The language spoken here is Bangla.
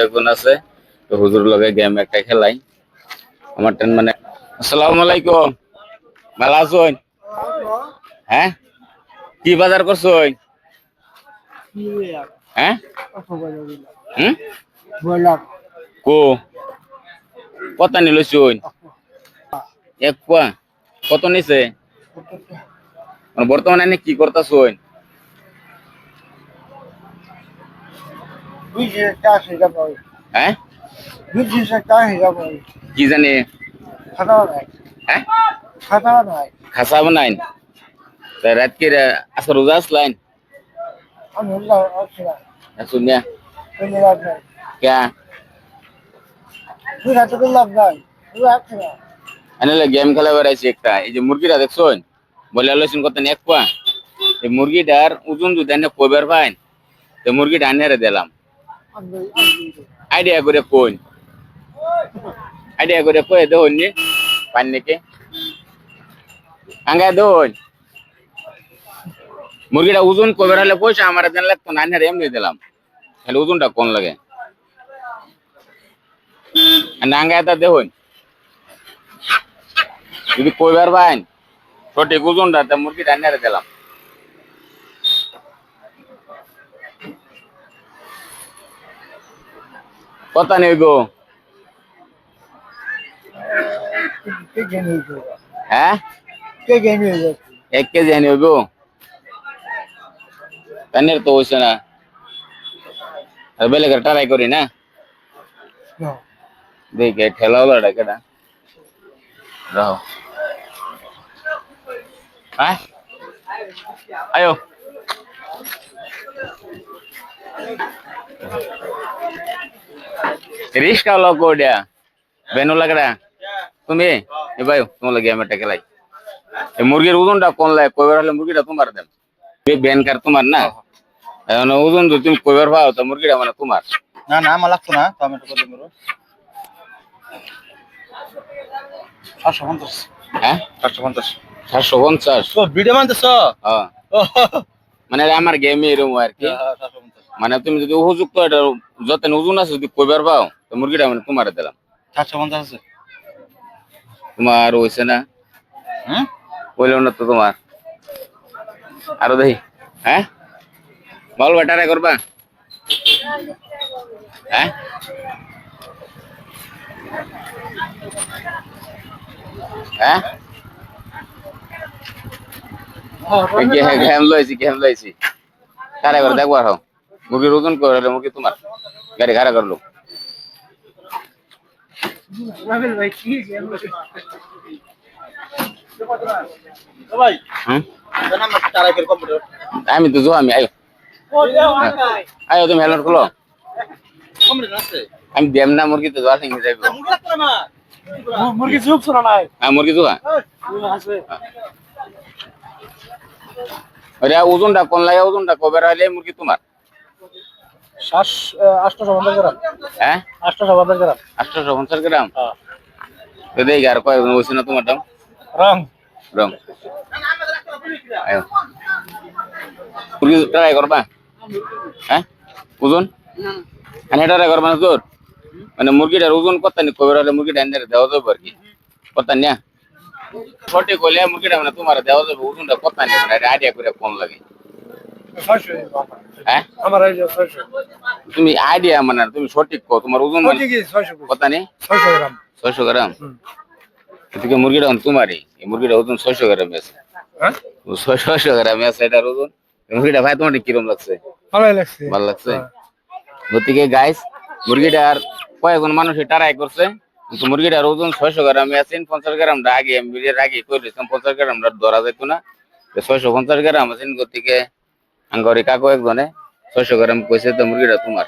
একজন আছে তো হুজুর লগে গেম একটা খেলাই আমার টেন মানে আসসালামু আলাইকুম ভালো আছেন হ্যাঁ কি বাজার করছই হ্যাঁ হুম কো কত নিলছই এক পোয়া কত নিছে বর্তমানে কি করতাছই হ্যাঁ কি জানি হ্যাঁ খাসা বানাইন তা রাত কি আজকে রোজা আসলাইন শুনিয়া क्या আনলে গেম খেলা বেড়াইছি একটা এই যে মুরগিটা দেখছুন বলে আলোচন করতেন এক পা এই মুরগিটার ওজন যদি এনে কইবার পাইন তো মুরগিটা আনিয়ে দিলাম আইডিয়া করে কোন আইডিয়া করে কই দেন নি পান নাকি আঙ্গা দেন মুরগিটা ওজন কইবার হলে পয়সা আমার দেন লাগতো না আনিয়ে এমনি দিলাম তাহলে ওজনটা কোন লাগে নাঙ্গা এটা দেখুন যদি কইবার পাইন সঠিক ওজনটা তা মুরগিটা আনিয়ে দিলাম কত নেই গো হ্যাঁ 1 কেজি নেই গো তানের তো হইছে না আর বেলে করে ট্রাই করি না দেখে ঠেলা হলো কেডা রাও হ্যাঁ আয়ো রিস্কা লোক ওডা বেনু লাগড়া তুমি এ ভাই তোমার গেম এটা খেলাই এই মুরগির ওজনটা কোন লাগে কয়বার হলে মুরগিটা তোমার দেন এই বেন কার তোমার না এখন ওজন যদি তুমি কয়বার পাও তো মুরগিটা মানে তোমার না না আমার লাগতো না টমেটো করে দিমু 750 হ্যাঁ 750 750 তো ভিডিও মানতেছ হ্যাঁ মানে আমার গেমে এরকম আর কি 750 মানে তুমি যদি উপযুক্ত এটা যত ওজন আছে যদি কয়বার পাও তো মুরগিটা মানে তোমার দিলাম 750 আছে তোমার হইছে না হ্যাঁ কইলো না তো তোমার আরো দেখি হ্যাঁ বল বেটারে করবা হ্যাঁ হ্যাঁ গেম লইছি কারে করে দেখবার হও মুরগির ওজন করে মুরগি তোমার গাড়ি ঘাড়া করলো ভাই জানা মত তারাই করে কম্পিউটার আমি তো আমি আয়ো আয়ো তুমি হেলমেট খুলো কম্পিউটার আছে আমি দেম না মুরগি তো জোয়া থেকে যাইবো মুরগি লাগতো না মুরগি জুপ শোনা নাই হ্যাঁ মুরগি জোয়া আছে আরে ওজনটা কোন লাগে ওজনটা কবে রাইলে মুরগি তোমার 850 গ্রাম হ্যাঁ 850 গ্রাম 850 গ্রাম তো দেই আর কয় হইছে না তোমার দাম রং রং আয়ো মুরগি ট্রাই করবা হ্যাঁ ওজন মানে ট্রাই করবা না তোর মানে মুরগিটার ওজন কত নি কবে রাইলে মুরগিটা এনে দেওয়া যাবে আর কি কত না সঠিক হইলে মুরগিটা মানে তোমার দেওয়া যাবে ওজনটা কত নি মানে আইডিয়া করে কোন লাগে 600 হ্যাঁ আমার আইডিয়া 600 তুমি আইডিয়া মানে তুমি সঠিক কো তোমার ওজন মানে কি 600 কত নি 600 গ্রাম 600 গ্রাম এদিকে মুরগিটা তোমারই এই মুরগিটা ওজন 600 গ্রাম আছে হ্যাঁ 600 গ্রাম আছে এটার ওজন মুরগিটা ভাই তোমার কিরকম লাগছে ভালো লাগছে ভালো লাগছে গতিকে গাইস মুরগিটার কয়েকজন মানুষ ট্রাই করছে কিন্তু মুরগিটার ওজন 600 গ্রাম আছে 50 গ্রাম আগে আমি ভিডিওর আগে কইছিলাম 50 গ্রাম ধরা যেত না 650 গ্রাম আছে গতিকে আঙ্গরি কাকু একজনে 600 গ্রাম কইছে তো মুরগিটা তোমার